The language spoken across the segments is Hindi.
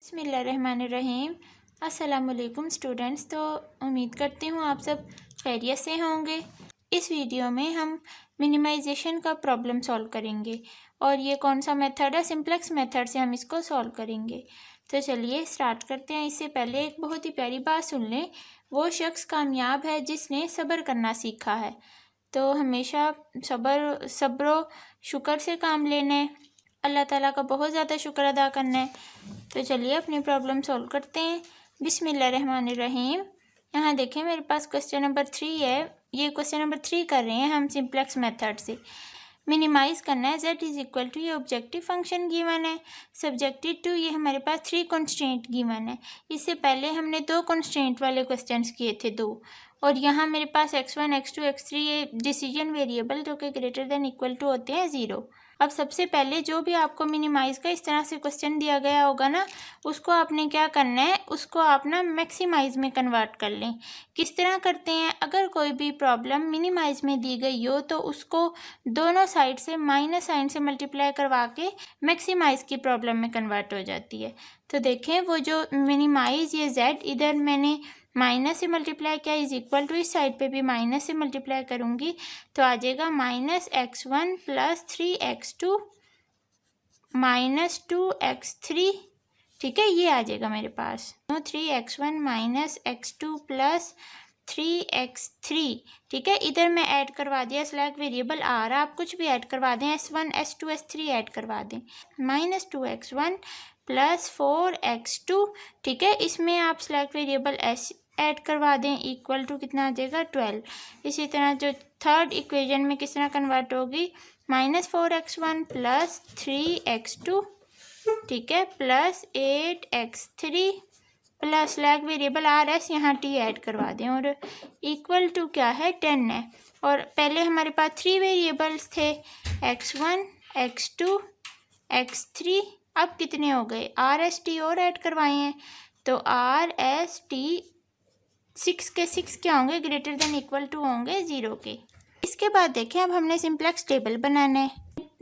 बिस्मिल्लाहिर्रहमानिर्रहीम। अस्सलामुअलैकुम स्टूडेंट्स। तो उम्मीद करती हूँ आप सब खैरियत से होंगे। इस वीडियो में हम मिनिमाइजेशन का प्रॉब्लम सॉल्व करेंगे और ये कौन सा मेथड है, सिंप्लेक्स मेथड से हम इसको सॉल्व करेंगे। तो चलिए स्टार्ट करते हैं। इससे पहले एक बहुत ही प्यारी बात सुन लें, वो शख्स कामयाब है जिसने सब्र करना सीखा है। तो हमेशा सब्र शुक्र से काम लेना है, अल्लाह ताला का बहुत ज़्यादा शुक्र अदा करना है। तो चलिए अपनी प्रॉब्लम सॉल्व करते हैं। बिस्मिल्लाहिर्रहमानिर्रहीम। यहाँ देखें मेरे पास क्वेश्चन नंबर 3 है। ये क्वेश्चन नंबर 3 कर रहे हैं हम सिंप्लेक्स मेथड से। मिनिमाइज करना है। z इज इक्वल टू, ये ऑब्जेक्टिव फंक्शन गिवन है, सब्जेक्टिव टू ये हमारे पास 3 कॉन्स्टेंट गिवन है। इससे पहले हमने 2 कॉन्स्टेंट वाले क्वेश्चंस किए थे 2, और यहाँ मेरे पास x1 x2 x3 ये डिसीजन वेरिएबल जो कि ग्रेटर देन इक्वल टू होते हैं 0। अब सबसे पहले जो भी आपको मिनिमाइज का इस तरह से क्वेश्चन दिया गया होगा ना, उसको आपने क्या करना है, उसको आप ना मैक्सिमाइज में कन्वर्ट कर लें। किस तरह करते हैं, अगर कोई भी प्रॉब्लम मिनिमाइज में दी गई हो तो उसको दोनों साइड से माइनस साइन से मल्टीप्लाई करवा के मैक्सिमाइज की प्रॉब्लम में कन्वर्ट हो जाती है। तो देखें वो जो मिनिमाइज, ये z इधर मैंने माइनस से मल्टीप्लाई किया, इज इक्वल टू इस साइड पे भी माइनस से मल्टीप्लाई करूँगी तो आ जाएगा -x1 + 3x2 -2x3। ठीक है, ये आ जाएगा मेरे पास 3x1 - x2 + 3x3। ठीक है, इधर मैं ऐड करवा दिया स्लैक वेरिएबल r, आप कुछ भी ऐड करवा दें, s1 s2 s3 ऐड करवा दें, -2x1 + 4x2। ठीक है, इसमें आप स्लैक वेरिएबल s ऐड करवा दें, इक्वल टू कितना आ जाएगा 12। इसी तरह जो थर्ड इक्वेशन में किस तरह कन्वर्ट होगी, -4x1 + 3x2, ठीक है, +8x3 plus slack variable R S, यहाँ t ऐड करवा दें, और इक्वल टू क्या है 10 है। और पहले हमारे पास 3 वेरिएबल्स थे, x1 x2 x3, अब कितने हो गए, आर एस टी और ऐड करवाए हैं तो आर एस टी 6 के 6 क्या होंगे, ग्रेटर देन इक्वल टू होंगे 0 के। इसके बाद देखें अब हमने सिंप्लेक्स टेबल बनाना है।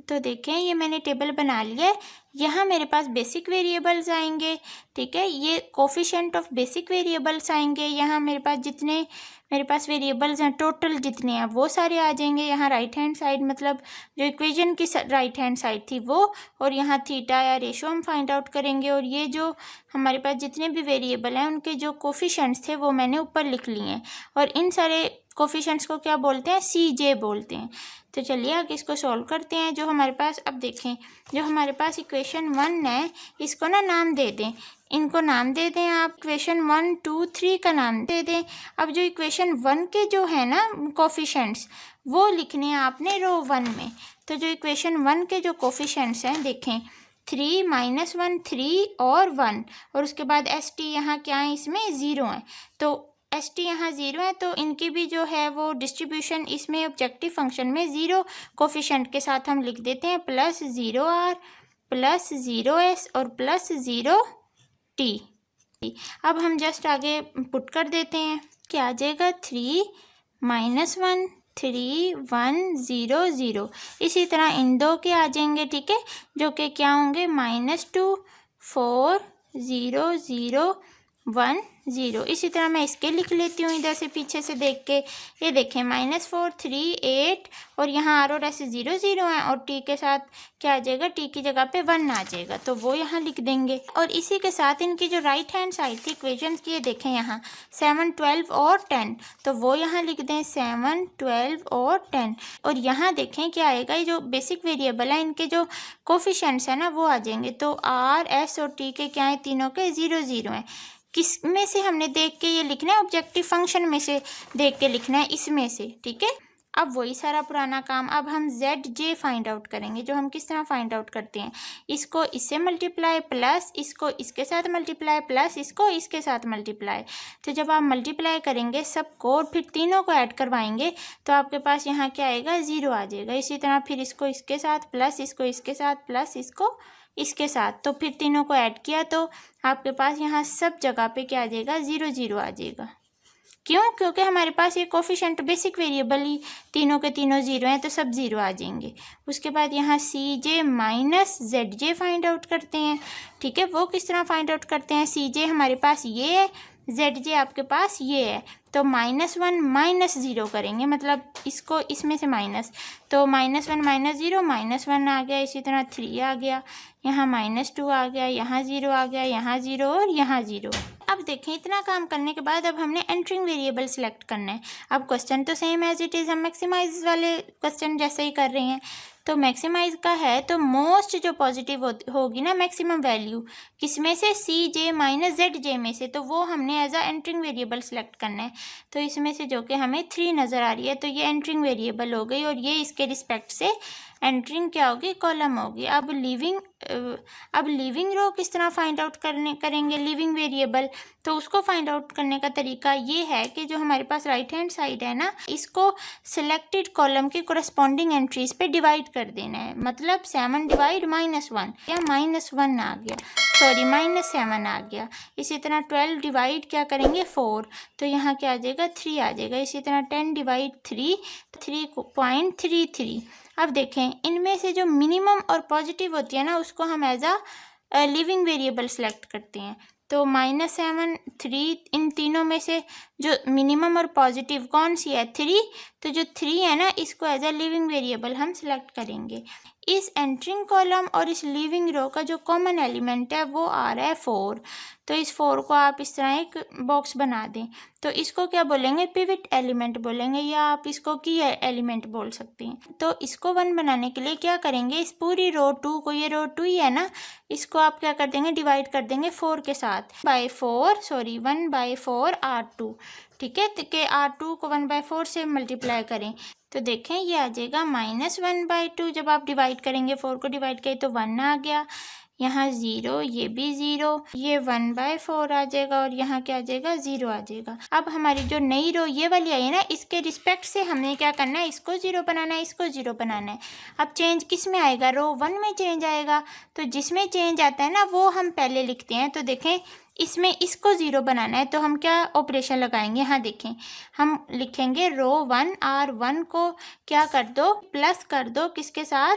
तो देखें ये मैंने टेबल बना लिया है। यहाँ मेरे पास बेसिक वेरिएबल्स आएंगे, ठीक है, ये कोफिशिएंट ऑफ बेसिक वेरिएबल्स आएंगे। यहाँ मेरे पास जितने मेरे पास वेरिएबल्स हैं टोटल जितने हैं वो सारे आ जाएंगे। यहाँ राइट हैंड साइड मतलब जो इक्वेशन की राइट हैंड साइड थी वो, और यहाँ थीटा या रेशो हम फाइंड आउट करेंगे। और ये जो हमारे पास जितने भी वेरिएबल हैं उनके जो कोफिशिएंट्स थे वो मैंने ऊपर लिख लिए हैं, और इन सारे कोफिशिएंट्स को क्या बोलते हैं, CJ बोलते हैं। तो चलिए आगे इसको सॉल्व करते हैं। जो हमारे पास, अब देखें जो हमारे पास इक्वेशन 1 है, इसको ना नाम दे दें, इनको नाम दे दें आप, इक्वेशन 1 2 3 का नाम दे दें। अब जो इक्वेशन 1 के जो है ना कोफिशिएंट्स वो लिखने हैं आपने रो 1 में। तो जो इक्वेशन 1 के जो कोफिशिएंट्स हैं देखें, 3 -1 3 और 1, और उसके बाद ST यहाँ क्या है, इसमें 0 है, तो ST यहाँ 0 है, तो इनकी भी जो है वो डिस्ट्रीब्यूशन इसमें ऑब्जेक्टिव फंक्शन में 0 कोफिशिएंट के साथ हम लिख देते हैं, +0r +0s और +0t। अब हम जस्ट आगे पुट कर देते हैं, क्या आ जाएगा 3 -1 3 1 0 0। इसी तरह इन दो के आ जाएंगे, ठीक है, जो कि क्या होंगे, -2 4 0 0 1 0। इसी तरह मैं इसके लिख लेती हूँ इधर से पीछे से देख के। ये देखें -4 3 8, और यहाँ आर और ऐसे 0 0 हैं, और टी के साथ क्या आ जाएगा, टी की जगह पे 1 आ जाएगा, तो वो यहाँ लिख देंगे। और इसी के साथ इनकी जो राइट हैंड साइड थी इक्वेशंस की, ये देखें यहाँ 7 12 और 10, तो वो यहाँ लिख दें 7 12 और 10। और यहाँ देखें क्या आएगा, ये जो बेसिक वेरिएबल है इनके जो कोफिशिएंट्स हैं ना वो आ जाएंगे। तो आर एस और टी के क्या है, तीनों के 0 0 हैं। किस में से हमने देख के ये लिखना है, ऑब्जेक्टिव फंक्शन में से देख के लिखना है, इसमें से, ठीक है। अब वही सारा पुराना काम, अब हम ZJ फाइंड आउट करेंगे। जो हम किस तरह फाइंड आउट करते हैं, इसको इससे मल्टीप्लाई प्लस इसको इसके साथ मल्टीप्लाई प्लस इसको इसके साथ मल्टीप्लाई। तो जब आप मल्टीप्लाई करेंगे सबको और फिर तीनों को ऐड करवाएंगे तो आपके पास यहाँ क्या आएगा, 0 आ जाएगा। इसी तरह फिर इसको इसके साथ प्लस इसको इसके साथ प्लस इसको इसके साथ, तो फिर तीनों को ऐड किया तो आपके पास यहाँ सब जगह पे क्या आ जाएगा, 0 0 आ जाएगा। क्यों? क्योंकि हमारे पास ये कोफिशिएंट बेसिक वेरिएबल ही तीनों के तीनों ज़ीरो हैं, तो सब ज़ीरो आ जाएंगे। उसके बाद यहाँ सी जे minus Z J find out करते हैं। ठीक है, वो किस तरह फाइंड आउट करते हैं? सी जे हमारे पास ये है, जेड जे आपके पास ये है, तो -1 -0 करेंगे, मतलब इसको इसमें से माइनस, तो -1 -0 -1 आ गया, इसी तरह 3 आ गया, यहाँ -2 आ गया, यहाँ 0 आ गया, यहाँ 0 और यहाँ 0। अब देखें, इतना काम करने के बाद अब हमने एंटरिंग वेरिएबल सेलेक्ट करना है। अब क्वेश्चन तो सेम एज इट इज़, हम मैक्सिमाइज वाले क्वेश्चन जैसे ही कर रहे हैं। तो मैक्सिमाइज का है तो मोस्ट जो पॉजिटिव होगी ना मैक्सिमम वैल्यू, किसमें से? सी जे माइनस जेड जे में से, तो वो हमने as a entering variable select करना है। तो इसमें से जो कि हमें 3 नज़र आ रही है, तो ये एंटरिंग वेरिएबल हो गई, और ये इसके रिस्पेक्ट से एंटरिंग क्या होगी? कॉलम होगी। अब लिविंग रो किस तरह फाइंड आउट करेंगे लिविंग वेरिएबल? तो उसको फाइंड आउट करने का तरीका ये है कि जो हमारे पास राइट हैंड साइड है ना, इसको सिलेक्टेड कॉलम के कोरस्पॉन्डिंग एंट्रीज पे डिवाइड कर देना है। मतलब 7 डिवाइड -1 या -1 आ गया, सॉरी -7 आ गया। इसी तरह 12 डिवाइड क्या करेंगे? 4, तो यहाँ क्या आ जाएगा? 3 आ जाएगा। इसी तरह 10 डिवाइड 3 3.33। अब देखें, इनमें से जो मिनिमम और पॉजिटिव होती है ना, उसको हम as a living variable select करते हैं। तो -7 3, इन तीनों में से जो मिनिमम और पॉजिटिव कौन सी है? 3, तो जो 3 है ना, इसको एज अ लिविंग वेरिएबल हम सेलेक्ट करेंगे। इस एंटरिंग कॉलम और इस लिविंग रो का जो कॉमन एलिमेंट है वो आ रहा है 4। तो इस 4 को आप इस तरह एक बॉक्स बना दें, तो इसको क्या बोलेंगे? पिवट एलिमेंट बोलेंगे, या आप इसको की एलिमेंट बोल सकते हैं। तो इसको 1 बनाने के लिए क्या करेंगे? इस पूरी रो 2 को, ये रो 2 ही है ना, इसको आप क्या कर देंगे? डिवाइड कर देंगे 4 के साथ, 1/4 R2। ठीक है, तो कि R2 को 1/4 से मल्टीप्लाई करें, तो देखें ये आ जाएगा -1/2। जब आप डिवाइड करेंगे, 4 को डिवाइड करें तो 1 आ गया, यहाँ 0, ये भी 0, ये 1/4 आ जाएगा, और यहाँ क्या आ जाएगा? 0 आ जाएगा। अब हमारी जो नई रो ये वाली आई है ना, इसके रिस्पेक्ट से हमने क्या करना है? इसको 0 बनाना है, इसको 0 बनाना है। अब चेंज किस में आएगा? रो 1 में चेंज आएगा। तो जिसमें चेंज आता है ना, वो हम पहले लिखते हैं। तो देखें, इसमें इसको 0 बनाना है, तो हम क्या ऑपरेशन लगाएंगे? हाँ देखें, हम लिखेंगे रो 1 R1 को क्या कर दो? प्लस कर दो, किसके साथ?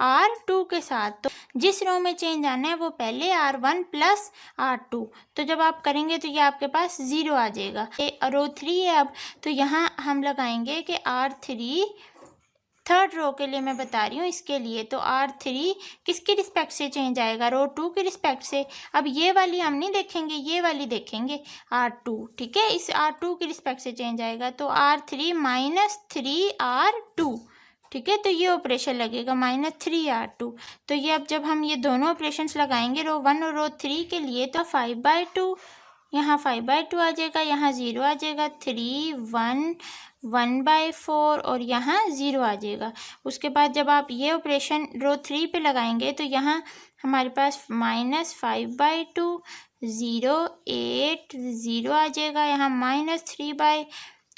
R2 के साथ। तो जिस रो में चेंज आना है वो पहले R1 प्लस R2, तो जब आप करेंगे तो ये आपके पास 0 आ जाएगा। रो 3 है अब, तो यहाँ हम लगाएंगे कि R3, थर्ड रो के लिए मैं बता रही हूँ, इसके लिए तो R3 किसके रिस्पेक्ट से चेंज आएगा? रो 2 के रिस्पेक्ट से। अब ये वाली हम नहीं देखेंगे, ये वाली देखेंगे, R2। ठीक है, इस R2 के रिस्पेक्ट से चेंज आएगा, तो R3 -3R2। ठीक है, तो ये ऑपरेशन लगेगा -3R2। तो ये अब जब हम ये दोनों ऑपरेशंस लगाएंगे रो 1 और रो 3 के लिए, तो 5/2, यहाँ 5/2 आ जाएगा, यहाँ 0 आ जाएगा, 3 1 1/4 और यहाँ 0 आ जाएगा। उसके बाद जब आप ये ऑपरेशन रो 3 पे लगाएंगे, तो यहाँ हमारे पास -5/2 0 8 0 आ जाएगा, यहाँ -3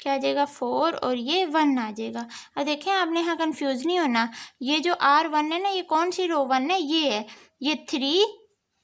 क्या आ जाएगा? 4 और ये 1 आ जाएगा। अब देखें, आपने यहाँ कंफ्यूज नहीं होना, ये जो R1 है ना, ये कौन सी रो 1 है? ये है, ये 3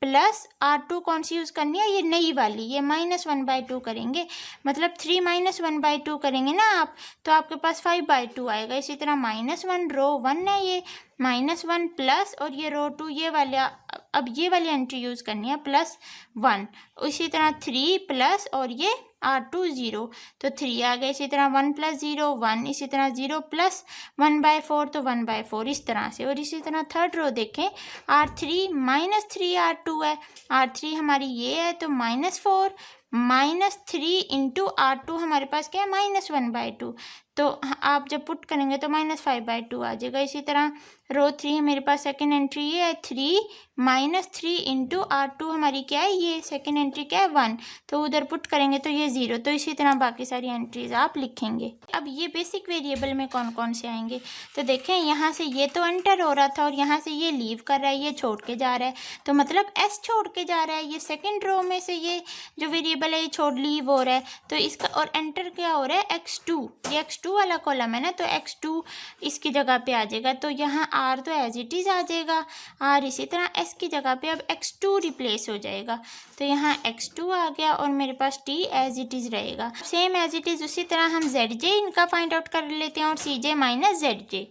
प्लस R2 कौन सी यूज़ करनी है? ये नई वाली, ये -1/2 करेंगे, मतलब 3 -1/2 करेंगे ना आप, तो आपके पास 5/2 आएगा। इसी तरह -1 रो 1 है, ये -1 प्लस, और ये रो 2 ये वाला, अब ये वाली एंट्री यूज़ करनी है +1। इसी तरह 3 प्लस, और ये R2 0, तो 3 आ गया। इसी तरह 1 + 0 1, इसी तरह 0 + 1/4 तो 1/4, इस तरह से। और इसी तरह थर्ड रो देखें, R3 -3R2 है, R3 हमारी ये है, तो -4 -3 × R2 हमारे पास क्या है? -1/2। तो आप जब पुट करेंगे तो -5/2 आ जाएगा। इसी तरह रो 3 मेरे पास सेकेंड एंट्री ये है 3 -3 × R2 हमारी क्या है? ये सेकेंड एंट्री क्या है? 1, तो उधर पुट करेंगे तो ये 0। तो इसी तरह बाकी सारी एंट्रीज आप लिखेंगे। अब ये बेसिक वेरिएबल में कौन कौन से आएंगे, तो देखें, यहाँ से ये तो एंटर हो रहा था और यहाँ से ये लीव कर रहा है, ये छोड़ के जा रहा है, तो मतलब S छोड़ के जा रहा है। ये सेकेंड रो में से ये जो वेरिएबल वेरिएबल है, ये छोड़ लीव हो रहा है तो इसका, और एंटर क्या हो रहा है x2, ये x2 वाला कॉलम है ना, तो x2 इसकी जगह पे आ जाएगा। तो यहाँ r तो एज इट इज़ आ जाएगा, r इसी तरह s की जगह पे अब x2 रिप्लेस हो जाएगा, तो यहाँ x2 आ गया और मेरे पास t एज इट इज़ रहेगा। सेम एज इट इज़ उसी तरह हम zj इनका फाइंड आउट कर लेते हैं और cj माइनस zj।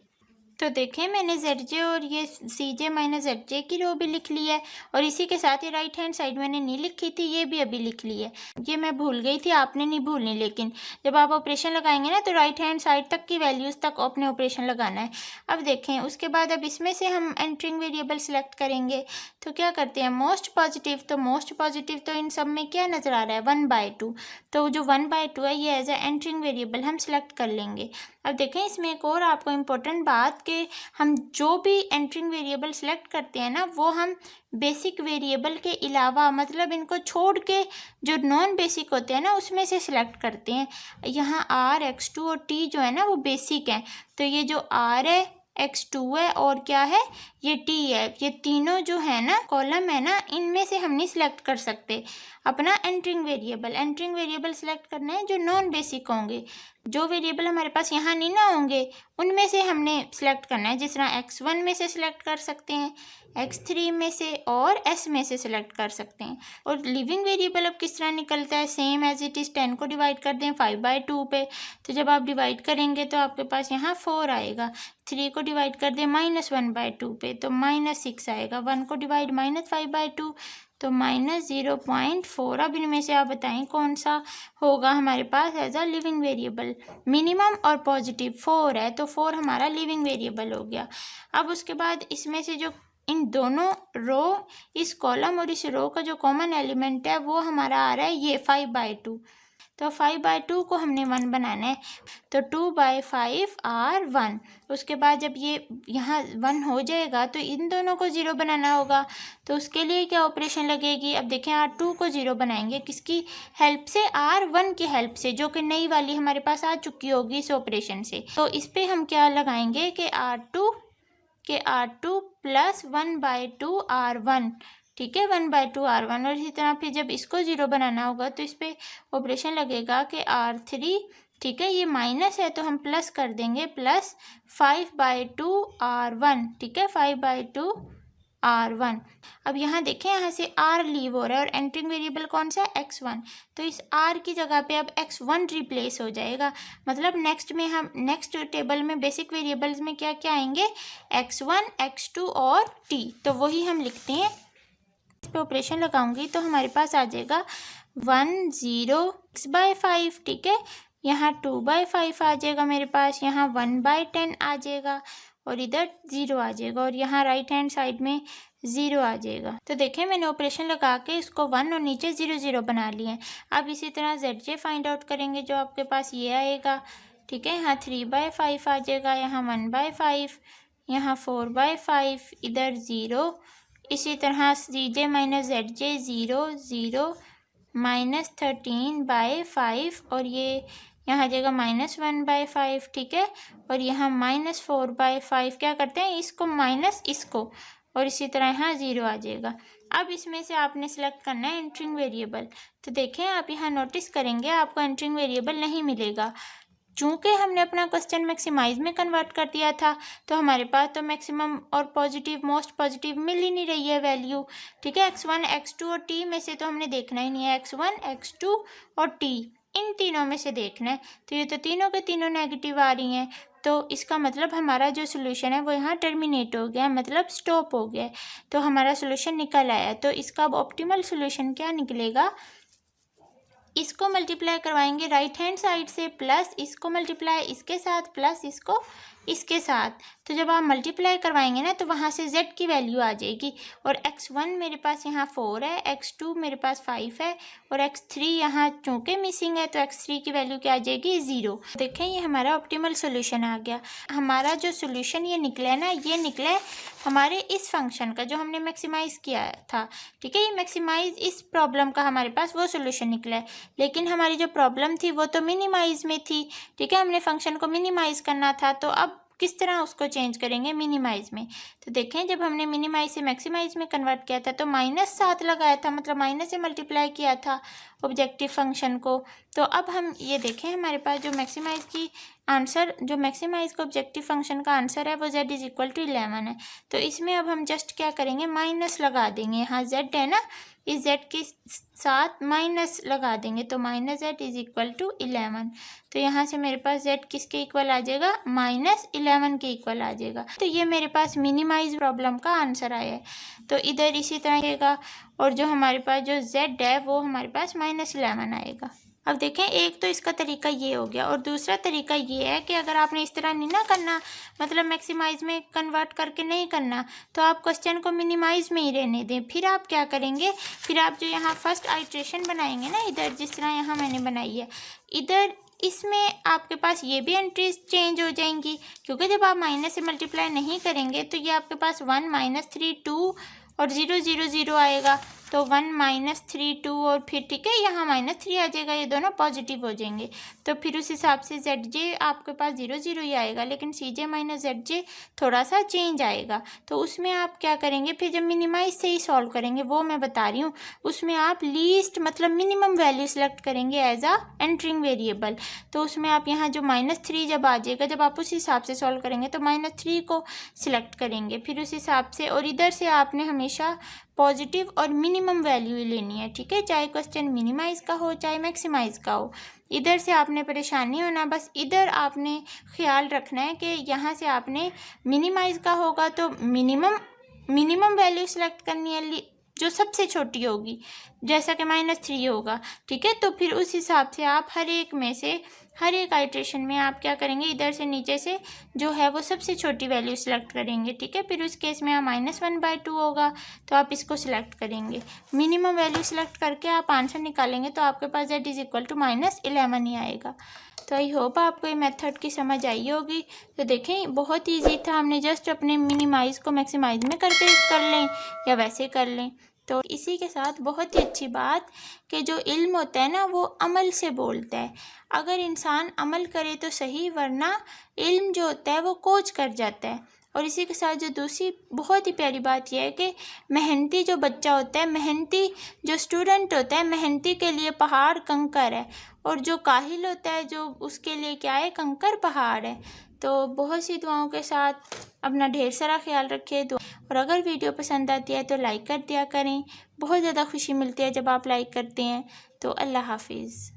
तो देखें मैंने ZJ और ये CJ माइनस ZJ की रो भी लिख ली है, और इसी के साथ ये राइट हैंड साइड मैंने नहीं लिखी थी, ये भी अभी लिख ली है। ये मैं भूल गई थी, आपने नहीं भूलनी, लेकिन जब आप ऑपरेशन लगाएंगे ना तो राइट हैंड साइड तक की वैल्यूज़ तक अपने ऑपरेशन लगाना है। अब देखें उसके बाद अब इसमें से हम एंटरिंग वेरिएबल सेलेक्ट करेंगे, तो क्या करते हैं मोस्ट पॉजिटिव, तो मोस्ट पॉजिटिव तो इन सब में क्या नज़र आ रहा है 1/2, तो जो 1/2 है ये एज ए एंटरिंग वेरिएबल हम सेलेक्ट कर लेंगे। अब देखें इसमें एक और आपको इम्पोर्टेंट बात कि हम जो भी एंटरिंग वेरिएबल सेलेक्ट करते हैं ना वो हम बेसिक वेरिएबल के अलावा, मतलब इनको छोड़ के जो नॉन बेसिक होते हैं ना उसमें से सिलेक्ट करते हैं। यहाँ r, x2 और t जो है ना वो बेसिक हैं, तो ये जो r है, x2 है और क्या है ये t है, ये तीनों जो है ना कॉलम है ना इनमें से हम नहीं सिलेक्ट कर सकते अपना entering variable. Entering variable select करना है जो नॉन बेसिक होंगे, जो वेरिएबल हमारे पास यहाँ नहीं ना होंगे उनमें से हमने सेलेक्ट करना है, जिस तरह x1 में से सिलेक्ट कर सकते हैं, x3 में से और s में से सिलेक्ट कर सकते हैं। और लिविंग वेरिएबल अब किस तरह निकलता है, सेम एज इट इज़ 10 को डिवाइड कर दें 5/2 पे, तो जब आप डिवाइड करेंगे तो आपके पास यहाँ 4 आएगा। 3 को डिवाइड कर दें -1/2 पे तो -6 आएगा। 1 को डिवाइड -5/2 तो -0.4। अब इनमें से आप बताएं कौन सा होगा हमारे पास as a living variable. Minimum और पॉजिटिव 4 है तो 4 हमारा लिविंग वेरिएबल हो गया। अब उसके बाद इसमें से जो इन दोनों रो, इस कॉलम और इस रो का जो कॉमन एलिमेंट है वो हमारा आ रहा है ये 5/2, तो 5/2 को हमने 1 बनाना है, तो 2/5 r 1। उसके बाद जब ये यहाँ 1 हो जाएगा तो इन दोनों को 0 बनाना होगा, तो उसके लिए क्या ऑपरेशन लगेगी। अब देखें r2 को 0 बनाएंगे किसकी हेल्प से, r1 की हेल्प से, जो कि नई वाली हमारे पास आ चुकी होगी इस ऑपरेशन से। तो इस पर हम क्या लगाएंगे कि r2 प्लस 1/2 r1, ठीक है 1/2 r1। और इसी तरह फिर जब इसको 0 बनाना होगा तो इस पर ऑपरेशन लगेगा कि r3, ठीक है ये माइनस है तो हम प्लस कर देंगे, प्लस 5/2 r1, ठीक है 5/2 r1। अब यहाँ देखें यहाँ से r लीव हो रहा है और एंटरिंग वेरिएबल कौन सा है x1, तो इस r की जगह पे अब x1 रिप्लेस हो जाएगा। मतलब नेक्स्ट में हम नेक्स्ट टेबल में बेसिक वेरिएबल्स में क्या क्या आएंगे x1, x2 और t, तो वही हम लिखते हैं। इस पे ऑपरेशन लगाऊंगी तो हमारे पास आ जाएगा 1 0 6/5, ठीक है यहाँ 2/5 आ जाएगा मेरे पास, यहाँ 1/10 आ जाएगा और इधर 0 आ जाएगा और यहाँ राइट हैंड साइड में 0 आ जाएगा। तो देखें मैंने ऑपरेशन लगा के इसको 1 और नीचे 0 0 बना लिए हैं। अब इसी तरह ZJ फाइंड आउट करेंगे जो आपके पास ये आएगा, ठीक है यहाँ 3/5 आ जाएगा, यहाँ 1/5, यहाँ 4/5, इधर 0, इसी तरह CJ माइनस ZJ 0 0 -13/5 और ये यहाँ आ जाएगा -1/5, ठीक है और यहाँ -4/5। क्या करते हैं इसको माइनस इसको और इसी तरह यहाँ 0 आ जाएगा। अब इसमें से आपने सेलेक्ट करना है एंटरिंग वेरिएबल, तो देखें आप यहाँ नोटिस करेंगे आपको एंटरिंग वेरिएबल नहीं मिलेगा, चूँकि हमने अपना क्वेश्चन मैक्सिमाइज में कन्वर्ट कर दिया था तो हमारे पास तो मैक्सिमम और पॉजिटिव मोस्ट पॉजिटिव मिल ही नहीं रही है वैल्यू, ठीक है x1 x2 और t में से तो हमने देखना ही नहीं है, x1 x2 और t इन तीनों में से देखना है। तो ये तो तीनों के तीनों नेगेटिव आ रही हैं, तो इसका मतलब हमारा जो सोल्यूशन है वो यहाँ टर्मिनेट हो गया, मतलब स्टॉप हो गया, तो हमारा सोल्यूशन निकल आया। तो इसका अब ऑप्टिमल सोल्यूशन क्या निकलेगा, इसको मल्टीप्लाई करवाएंगे राइट हैंड साइड से, प्लस इसको मल्टीप्लाई इसके साथ, प्लस इसको इसके साथ, तो जब आप मल्टीप्लाई करवाएंगे ना तो वहाँ से z की वैल्यू आ जाएगी और x1 मेरे पास यहाँ 4 है, x2 मेरे पास 5 है और x3 यहाँ चूँकि मिसिंग है तो x3 की वैल्यू क्या आ जाएगी 0। देखें ये हमारा ऑप्टिमल सोल्यूशन आ गया। हमारा जो सोल्यूशन ये निकला है ना, ये निकला है हमारे इस फंक्शन का जो हमने मैक्सिमाइज़ किया था, ठीक है ये मैक्सिमाइज इस प्रॉब्लम का हमारे पास वो सोल्यूशन निकला है, लेकिन हमारी जो प्रॉब्लम थी वो तो मिनिमाइज में थी, ठीक है हमने फंक्शन को मिनिमाइज करना था। तो अब किस तरह उसको चेंज करेंगे मिनिमाइज में। तो देखें, जब हमने मिनिमाइज से मैक्सिमाइज में कन्वर्ट किया था तो -7 लगाया था, मतलब माइनस से मल्टीप्लाई किया था ऑब्जेक्टिव फंक्शन को। तो अब हम ये देखें, हमारे पास जो मैक्सिमाइज की आंसर, जो मैक्सिमाइज का ऑब्जेक्टिव फंक्शन का आंसर है वो z = 11 है। तो इसमें अब हम जस्ट क्या करेंगे, माइनस लगा देंगे। यहाँ z है ना, इस z के साथ माइनस लगा देंगे, तो -z = 11। तो यहाँ से मेरे पास z किसके इक्वल आ जाएगा, -11 के इक्वल आ जाएगा। तो ये मेरे पास मिनिमाइज प्रॉब्लम का आंसर आया है। तो इधर इसी तरह रहेगा, और जो हमारे पास जो z है वो हमारे पास -11 आएगा। अब देखें, एक तो इसका तरीका ये हो गया, और दूसरा तरीका ये है कि अगर आपने इस तरह नहीं ना करना, मतलब मैक्सिमाइज में कन्वर्ट करके नहीं करना, तो आप क्वेश्चन को मिनिमाइज में ही रहने दें। फिर आप क्या करेंगे, फिर आप जो यहाँ फर्स्ट आइट्रेशन बनाएंगे ना, इधर जिस तरह यहाँ मैंने बनाई है, इधर इसमें आपके पास ये भी एंट्रीज चेंज हो जाएंगी, क्योंकि जब आप माइनस से मल्टीप्लाई नहीं करेंगे तो ये आपके पास 1 - 3 2 और 0 0 0 आएगा। तो 1 - 3 2 और फिर ठीक है यहाँ -3 आ जाएगा, ये दोनों पॉजिटिव हो जाएंगे। तो फिर उस हिसाब से zj आपके पास 0 0 ही आएगा, लेकिन cj - zj थोड़ा सा चेंज आएगा। तो उसमें आप क्या करेंगे, फिर जब मिनिमाइज से ही सॉल्व करेंगे, वो मैं बता रही हूँ, उसमें आप लीस्ट मतलब मिनिमम वैल्यू सेलेक्ट करेंगे एज आ एंटरिंग वेरिएबल। तो उसमें आप यहाँ जो -3 जब आ जाएगा, जब आप उस हिसाब से सॉल्व करेंगे तो -3 को सिलेक्ट करेंगे फिर उस हिसाब से, और इधर से आपने हमेशा पॉजिटिव और मिनिमम वैल्यू ही लेनी है, ठीक है, चाहे क्वेश्चन मिनिमाइज का हो चाहे मैक्सिमाइज का हो। इधर से आपने परेशानी होना, बस इधर आपने ख्याल रखना है कि यहाँ से आपने मिनिमाइज का होगा तो मिनिमम वैल्यू सेलेक्ट करनी है जो सबसे छोटी होगी, जैसा कि -3 होगा, ठीक है। तो फिर उस हिसाब से आप हर एक आइट्रेशन में आप क्या करेंगे, इधर से नीचे से जो है वो सबसे छोटी वैल्यू सेलेक्ट करेंगे, ठीक है। फिर उस केस में -1/2 होगा, तो आप इसको सिलेक्ट करेंगे, मिनिमम वैल्यू सेलेक्ट करके आप आंसर निकालेंगे, तो आपके पास z = -11 ही आएगा। तो आई होप आपको ये मेथड की समझ आई होगी। तो देखें, बहुत ईजी था, हमने जस्ट अपने मिनिमाइज को मैक्सिमाइज में करके कर लें या वैसे कर लें। तो इसी के साथ बहुत ही अच्छी बात कि जो इल्म होता है ना वो अमल से बोलता है। अगर इंसान अमल करे तो सही, वरना इल्म जो होता है वो कोच कर जाता है। और इसी के साथ जो दूसरी बहुत ही प्यारी बात यह है कि मेहनती जो बच्चा होता है, मेहनती जो स्टूडेंट होता है, मेहनती के लिए पहाड़ कंकर है, और जो काहिल होता है जो उसके लिए क्या है, कंकर पहाड़ है। तो बहुत सी दुआओं के साथ अपना ढेर सारा ख्याल रखें। और अगर वीडियो पसंद आती है तो लाइक कर दिया करें, बहुत ज़्यादा खुशी मिलती है जब आप लाइक करते हैं। तो अल्लाह हाफिज़।